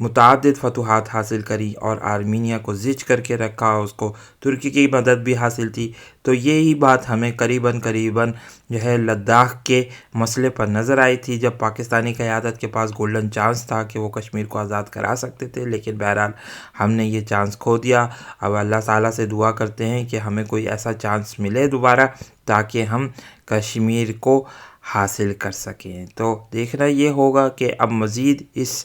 متعدد فتوحات حاصل کری اور آرمینیا کو زج کر کے رکھا، اس کو ترکی کی مدد بھی حاصل تھی۔ تو یہی بات ہمیں قریباً جو ہے لداخ کے مسئلے پر نظر آئی تھی، جب پاکستانی قیادت کے پاس گولڈن چانس تھا کہ وہ کشمیر کو آزاد کرا سکتے تھے، لیکن بہرحال ہم نے یہ چانس کھو دیا۔ اب اللہ تعالیٰ سے دعا کرتے ہیں کہ ہمیں کوئی ایسا چانس ملے دوبارہ تاکہ ہم کشمیر کو حاصل کر سکیں۔ تو دیکھنا یہ ہوگا کہ اب مزید اس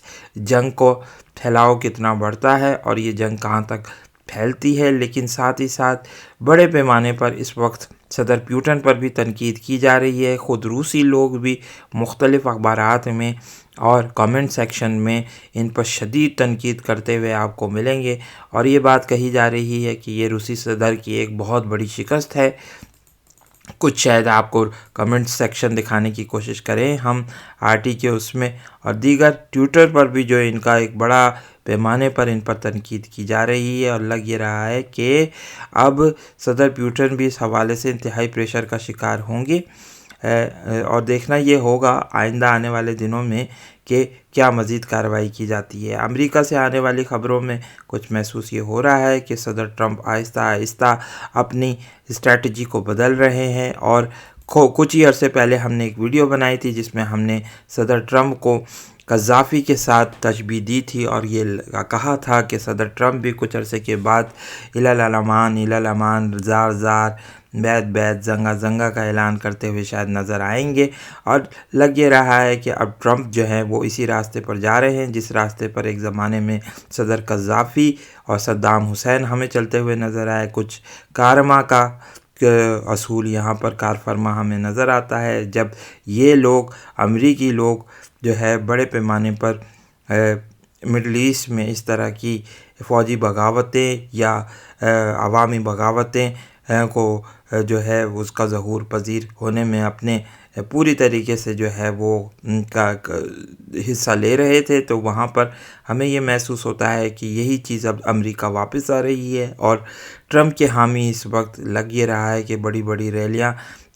جنگ کو پھیلاؤ کتنا بڑھتا ہے اور یہ جنگ کہاں تک پھیلتی ہے، لیکن ساتھ ہی ساتھ بڑے پیمانے پر اس وقت صدر پیوٹن پر بھی تنقید کی جا رہی ہے۔ خود روسی لوگ بھی مختلف اخبارات میں اور کامنٹ سیکشن میں ان پر شدید تنقید کرتے ہوئے آپ کو ملیں گے، اور یہ بات کہی جا رہی ہے کہ یہ روسی صدر کی ایک بہت بڑی شکست ہے۔ کچھ شاید آپ کو کمنٹ سیکشن دکھانے کی کوشش کریں ہم RT کے اس میں، اور دیگر ٹویٹر پر بھی جو ان کا ایک بڑا پیمانے پر ان پر تنقید کی جا رہی ہے، اور لگ یہ رہا ہے کہ اب صدر پیوٹن بھی اس حوالے سے انتہائی پریشر کا شکار ہوں گے، اور دیکھنا یہ ہوگا آئندہ آنے والے دنوں میں کہ کیا مزید کارروائی کی جاتی ہے۔ امریکہ سے آنے والی خبروں میں کچھ محسوس یہ ہو رہا ہے کہ صدر ٹرمپ آہستہ آہستہ اپنی اسٹریٹجی کو بدل رہے ہیں، اور کچھ ہی عرصے پہلے ہم نے ایک ویڈیو بنائی تھی جس میں ہم نے صدر ٹرمپ کو قذافی کے ساتھ تشبیہ دی تھی، اور یہ کہا تھا کہ صدر ٹرمپ بھی کچھ عرصے کے بعد الامان زار زار بیت زنگا زنگا کا اعلان کرتے ہوئے شاید نظر آئیں گے، اور لگ یہ رہا ہے کہ اب ٹرمپ جو ہے وہ اسی راستے پر جا رہے ہیں جس راستے پر ایک زمانے میں صدر قذافی اور صدام حسین ہمیں چلتے ہوئے نظر آئے۔ کچھ کارما کا اصول یہاں پر کار فرما ہمیں نظر آتا ہے، جب یہ لوگ امریکی لوگ جو ہے بڑے پیمانے پر مڈل ایسٹ میں اس طرح کی فوجی بغاوتیں یا عوامی بغاوتیں کو جو ہے اس کا ظہور پذیر ہونے میں اپنے پوری طریقے سے جو ہے وہ کا حصہ لے رہے تھے، تو وہاں پر ہمیں یہ محسوس ہوتا ہے کہ یہی چیز اب امریکہ واپس آ رہی ہے، اور ٹرمپ کے حامی اس وقت لگ یہ رہا ہے کہ بڑی بڑی ریلیاں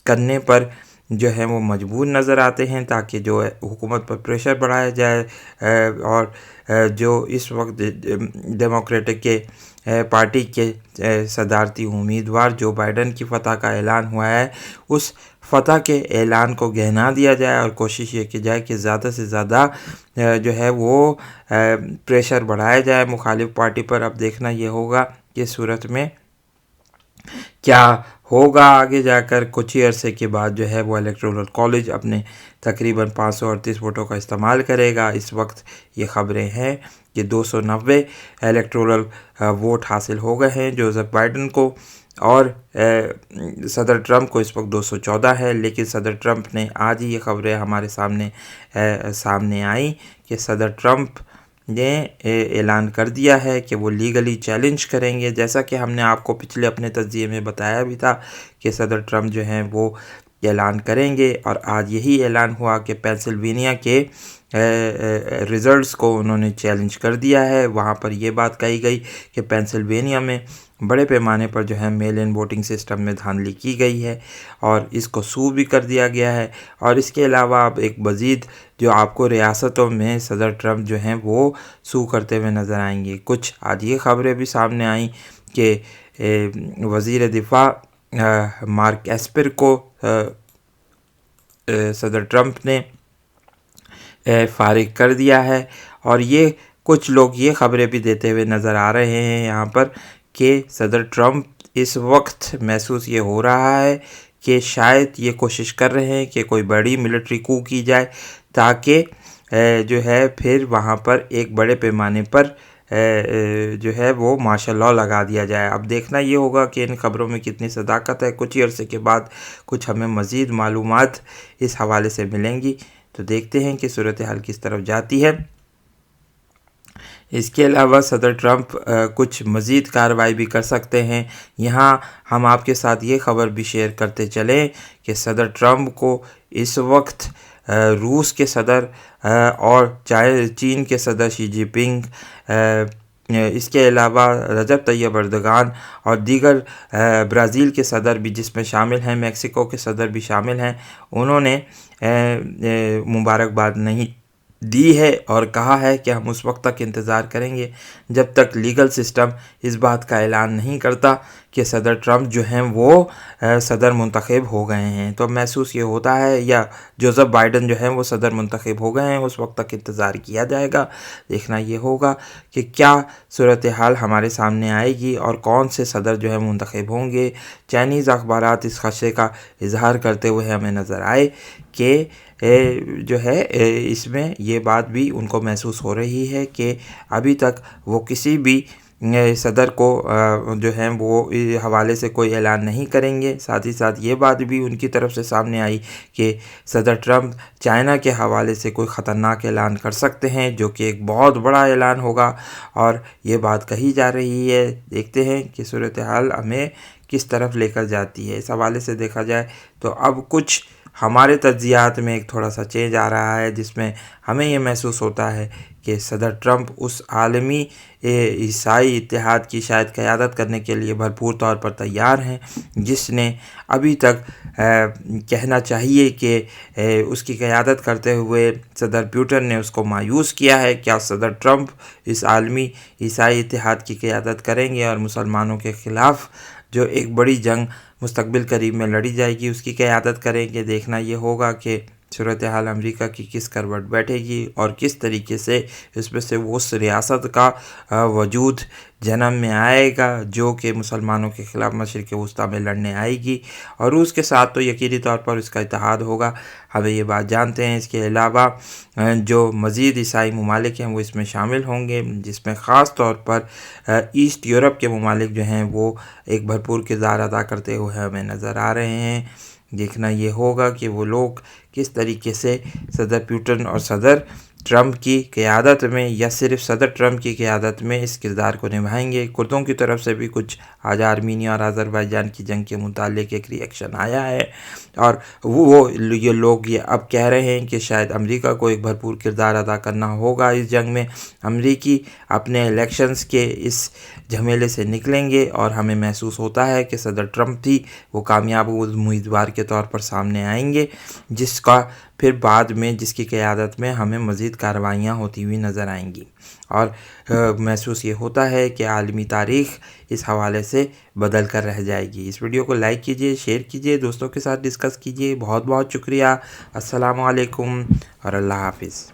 کرنے پر جو ہے وہ مجبور نظر آتے ہیں تاکہ جو حکومت پر پریشر بڑھایا جائے، اور جو اس وقت ڈیموکریٹک کے پارٹی کے صدارتی امیدوار جو بائیڈن کی فتح کا اعلان ہوا ہے، اس فتح کے اعلان کو گہنا دیا جائے، اور کوشش یہ کی جائے کہ زیادہ سے زیادہ جو ہے وہ پریشر بڑھایا جائے مخالف پارٹی پر۔ اب دیکھنا یہ ہوگا کہ صورت میں کیا ہوگا آگے جا کر۔ کچھ ہی عرصے کے بعد جو ہے وہ الیکٹورل کالج اپنے تقریباً 538 ووٹوں کا استعمال کرے گا۔ اس وقت یہ خبریں ہیں کہ 290 الیکٹورل ووٹ حاصل ہو گئے ہیں جوزف بائیڈن کو، اور صدر ٹرمپ کو اس وقت 214 ہے، لیکن صدر ٹرمپ نے آج ہی یہ خبریں ہمارے سامنے آئیں کہ صدر ٹرمپ نے اعلان کر دیا ہے کہ وہ لیگلی چیلنج کریں گے، جیسا کہ ہم نے آپ کو پچھلے اپنے تجزیے میں بتایا بھی تھا کہ صدر ٹرمپ جو ہیں وہ اعلان کریں گے، اور آج یہی اعلان ہوا کہ پینسلوینیا کے ریزلٹس کو انہوں نے چیلنج کر دیا ہے۔ وہاں پر یہ بات کہی گئی کہ پینسلوینیا میں بڑے پیمانے پر جو ہے میل ان ووٹنگ سسٹم میں دھاندلی کی گئی ہے، اور اس کو سو بھی کر دیا گیا ہے، اور اس کے علاوہ اب ایک مزید جو آپ کو ریاستوں میں صدر ٹرمپ جو ہیں وہ سو کرتے ہوئے نظر آئیں گے۔ کچھ آج یہ خبریں بھی سامنے آئیں کہ وزیر دفاع مارک ایسپر کو صدر ٹرمپ نے فارغ کر دیا ہے، اور یہ کچھ لوگ یہ خبریں بھی دیتے ہوئے نظر آ رہے ہیں یہاں پر کہ صدر ٹرمپ اس وقت محسوس یہ ہو رہا ہے کہ شاید یہ کوشش کر رہے ہیں کہ کوئی بڑی ملٹری کو کی جائے تاکہ جو ہے پھر وہاں پر ایک بڑے پیمانے پر جو ہے وہ مارشل لاء لگا دیا جائے۔ اب دیکھنا یہ ہوگا کہ ان خبروں میں کتنی صداقت ہے۔ کچھ ہی عرصے کے بعد کچھ ہمیں مزید معلومات اس حوالے سے ملیں گی، تو دیکھتے ہیں کہ صورتحال کس طرف جاتی ہے۔ اس کے علاوہ صدر ٹرمپ کچھ مزید کارروائی بھی کر سکتے ہیں۔ یہاں ہم آپ کے ساتھ یہ خبر بھی شیئر کرتے چلیں کہ صدر ٹرمپ کو اس وقت روس کے صدر اور چین کے صدر شی جن پنگ، اس کے علاوہ رجب طیب اردگان اور دیگر برازیل کے صدر بھی جس میں شامل ہیں، میکسیکو کے صدر بھی شامل ہیں، انہوں نے مبارکباد نہیں دی ہے اور کہا ہے کہ ہم اس وقت تک انتظار کریں گے جب تک لیگل سسٹم اس بات کا اعلان نہیں کرتا کہ صدر ٹرمپ جو ہیں وہ صدر منتخب ہو گئے ہیں۔ تو محسوس یہ ہوتا ہے یا جوزف بائیڈن جو ہیں وہ صدر منتخب ہو گئے ہیں، اس وقت تک انتظار کیا جائے گا۔ دیکھنا یہ ہوگا کہ کیا صورتحال ہمارے سامنے آئے گی اور کون سے صدر جو ہیں منتخب ہوں گے۔ چائنیز اخبارات اس خدشے کا اظہار کرتے ہوئے ہمیں نظر آئے کہ جو ہے اس میں یہ بات بھی ان کو محسوس ہو رہی ہے کہ ابھی تک وہ کسی بھی صدر کو جو ہیں وہ حوالے سے کوئی اعلان نہیں کریں گے۔ ساتھ ہی ساتھ یہ بات بھی ان کی طرف سے سامنے آئی کہ صدر ٹرمپ چائنا کے حوالے سے کوئی خطرناک اعلان کر سکتے ہیں، جو کہ ایک بہت بڑا اعلان ہوگا، اور یہ بات کہی جا رہی ہے۔ دیکھتے ہیں کہ صورتحال ہمیں کس طرف لے کر جاتی ہے۔ اس حوالے سے دیکھا جائے تو اب کچھ ہمارے تجزیات میں ایک تھوڑا سا چینج آ رہا ہے، جس میں ہمیں یہ محسوس ہوتا ہے کہ صدر ٹرمپ اس عالمی عیسائی اتحاد کی شاید قیادت کرنے کے لیے بھرپور طور پر تیار ہیں، جس نے ابھی تک کہنا چاہیے کہ اس کی قیادت کرتے ہوئے صدر پیوٹن نے اس کو مایوس کیا ہے۔ کیا صدر ٹرمپ اس عالمی عیسائی اتحاد کی قیادت کریں گے اور مسلمانوں کے خلاف جو ایک بڑی جنگ مستقبل قریب میں لڑی جائے گی اس کی قیادت کریں گے؟ دیکھنا یہ ہوگا کہ صورتحال امریکہ کی کس کروٹ بیٹھے گی اور کس طریقے سے اس میں سے اس ریاست کا وجود جنم میں آئے گا جو کہ مسلمانوں کے خلاف مشرق وسطیٰ میں لڑنے آئے گی، اور روس کے ساتھ تو یقینی طور پر اس کا اتحاد ہوگا، ہمیں یہ بات جانتے ہیں۔ اس کے علاوہ جو مزید عیسائی ممالک ہیں وہ اس میں شامل ہوں گے، جس میں خاص طور پر ایسٹ یورپ کے ممالک جو ہیں وہ ایک بھرپور کردار ادا کرتے ہوئے ہمیں نظر آ رہے ہیں۔ دیکھنا یہ ہوگا کہ وہ لوگ کس طریقے سے صدر پیوٹن اور صدر ٹرمپ کی قیادت میں یا صرف صدر ٹرمپ کی قیادت میں اس کردار کو نبھائیں گے۔ کردوں کی طرف سے بھی کچھ آج آرمینیا اور آذربائیجان کی جنگ کے متعلق ایک ری ایکشن آیا ہے، اور یہ لوگ یہ اب کہہ رہے ہیں کہ شاید امریکہ کو ایک بھرپور کردار ادا کرنا ہوگا اس جنگ میں۔ امریکی اپنے الیکشنز کے اس جھمیلے سے نکلیں گے، اور ہمیں محسوس ہوتا ہے کہ صدر ٹرمپ ہی وہ کامیاب امیدوار کے طور پر سامنے آئیں گے، جس کا پھر بعد میں جس کی قیادت میں ہمیں مزید کارروائیاں ہوتی ہوئی نظر آئیں گی، اور محسوس یہ ہوتا ہے کہ عالمی تاریخ اس حوالے سے بدل کر رہ جائے گی۔ اس ویڈیو کو لائک کیجئے، شیئر کیجئے، دوستوں کے ساتھ ڈسکس کیجئے۔ بہت بہت شکریہ۔ السلام علیکم اور اللہ حافظ۔